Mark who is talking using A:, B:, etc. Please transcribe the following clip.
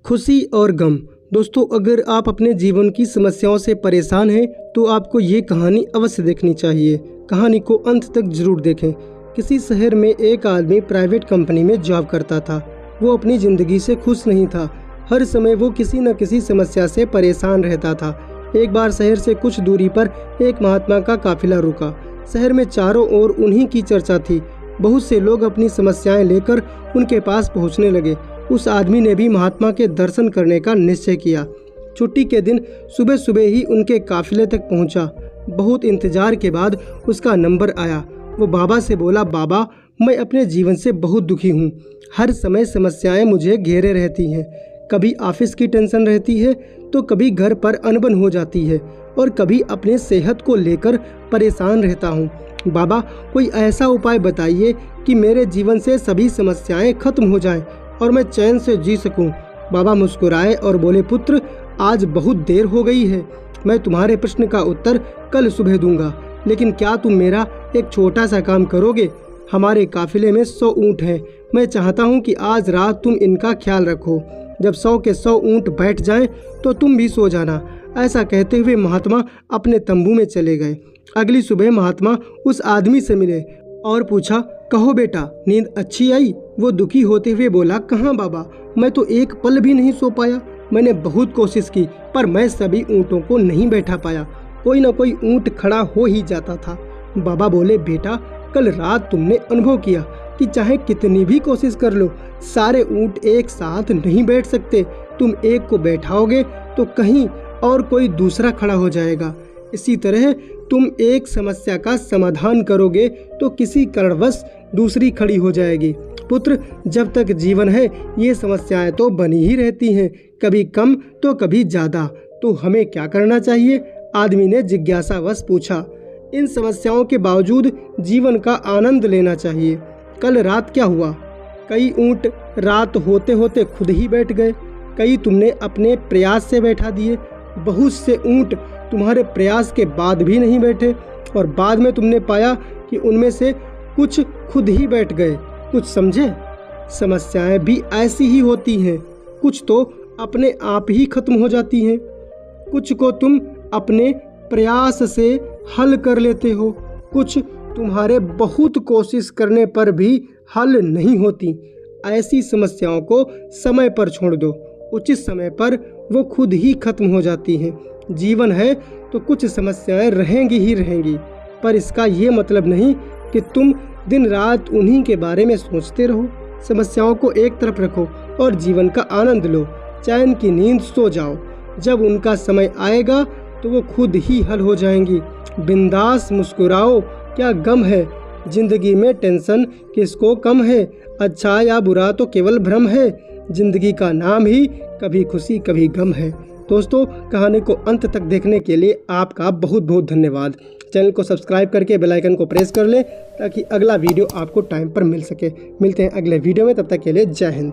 A: खुशी और गम। दोस्तों, अगर आप अपने जीवन की समस्याओं से परेशान हैं तो आपको ये कहानी अवश्य देखनी चाहिए। कहानी को अंत तक जरूर देखें। किसी शहर में एक आदमी प्राइवेट कंपनी में जॉब करता था। वो अपनी ज़िंदगी से खुश नहीं था। हर समय वो किसी न किसी समस्या से परेशान रहता था। एक बार शहर से कुछ दूरी पर एक महात्मा का काफिला रुका। शहर में चारों ओर उन्हीं की चर्चा थी। बहुत से लोग अपनी समस्याएं लेकर उनके पास पहुंचने लगे। उस आदमी ने भी महात्मा के दर्शन करने का निश्चय किया। छुट्टी के दिन सुबह सुबह ही उनके काफिले तक पहुंचा। बहुत इंतजार के बाद उसका नंबर आया। वो बाबा से बोला, बाबा, मैं अपने जीवन से बहुत दुखी हूँ। हर समय समस्याएं मुझे घेरे रहती हैं। कभी ऑफिस की टेंशन रहती है तो कभी घर पर अनबन हो जाती है और कभी अपने सेहत को लेकर परेशान रहता हूँ। बाबा, कोई ऐसा उपाय बताइए कि मेरे जीवन से सभी समस्याएं खत्म हो जाएं और मैं चैन से जी सकूं। बाबा मुस्कुराए और बोले, पुत्र, आज बहुत देर हो गई है। मैं तुम्हारे प्रश्न का उत्तर कल सुबह दूंगा, लेकिन क्या तुम मेरा एक छोटा सा काम करोगे? हमारे काफिले में 100 ऊँट हैं। मैं चाहता हूँ कि आज रात तुम इनका ख्याल रखो। जब 100 के 100 ऊँट बैठ जाएं तो तुम भी सो जाना। ऐसा कहते हुए महात्मा अपने तंबू में चले गए। अगली सुबह महात्मा उस आदमी से मिले और पूछा, कहो बेटा, नींद अच्छी आई? वो दुखी होते हुए बोला, कहाँ बाबा, मैं तो एक पल भी नहीं सो पाया। मैंने बहुत कोशिश की पर मैं सभी ऊँटों को नहीं बैठा पाया। कोई ना कोई ऊँट खड़ा हो ही जाता था। बाबा बोले, बेटा, कल रात तुमने अनुभव किया कि चाहे कितनी भी कोशिश कर लो, सारे ऊँट एक साथ नहीं बैठ सकते। तुम एक को बैठाओगे तो कहीं और कोई दूसरा खड़ा हो जाएगा। इसी तरह तुम एक समस्या का समाधान करोगे तो किसी कारणवश दूसरी खड़ी हो जाएगी। पुत्र, जब तक जीवन है ये समस्याएं तो बनी ही रहती हैं, कभी कम तो कभी ज़्यादा। तो हमें क्या करना चाहिए? आदमी ने जिज्ञासावश पूछा। इन समस्याओं के बावजूद जीवन का आनंद लेना चाहिए। कल रात क्या हुआ? कई ऊँट रात होते होते खुद ही बैठ गए। कई तुमने अपने प्रयास से बैठा दिए। बहुत से ऊँट तुम्हारे प्रयास के बाद भी नहीं बैठे और बाद में तुमने पाया कि उनमें से कुछ खुद ही बैठ गए। कुछ समझे? समस्याएं भी ऐसी ही होती हैं। कुछ तो अपने आप ही खत्म हो जाती हैं, कुछ को तुम अपने प्रयास से हल कर लेते हो, कुछ तुम्हारे बहुत कोशिश करने पर भी हल नहीं होती। ऐसी समस्याओं को समय पर छोड़ दो। उचित समय पर वो खुद ही खत्म हो जाती हैं। जीवन है तो कुछ समस्याएं रहेंगी ही रहेंगी, पर इसका ये मतलब नहीं कि तुम दिन रात उन्हीं के बारे में सोचते रहो। समस्याओं को एक तरफ रखो और जीवन का आनंद लो। चैन की नींद सो जाओ। जब उनका समय आएगा तो वो खुद ही हल हो जाएंगी। बिंदास मुस्कुराओ, क्या गम है? जिंदगी में टेंशन किसको कम है? अच्छा या बुरा तो केवल भ्रम है। जिंदगी का नाम ही कभी खुशी कभी गम है। दोस्तों, कहानी को अंत तक देखने के लिए आपका बहुत बहुत धन्यवाद। चैनल को सब्सक्राइब करके बेल आइकन को प्रेस कर लें ताकि अगला वीडियो आपको टाइम पर मिल सके। मिलते हैं अगले वीडियो में, तब तक के लिए जय हिंद।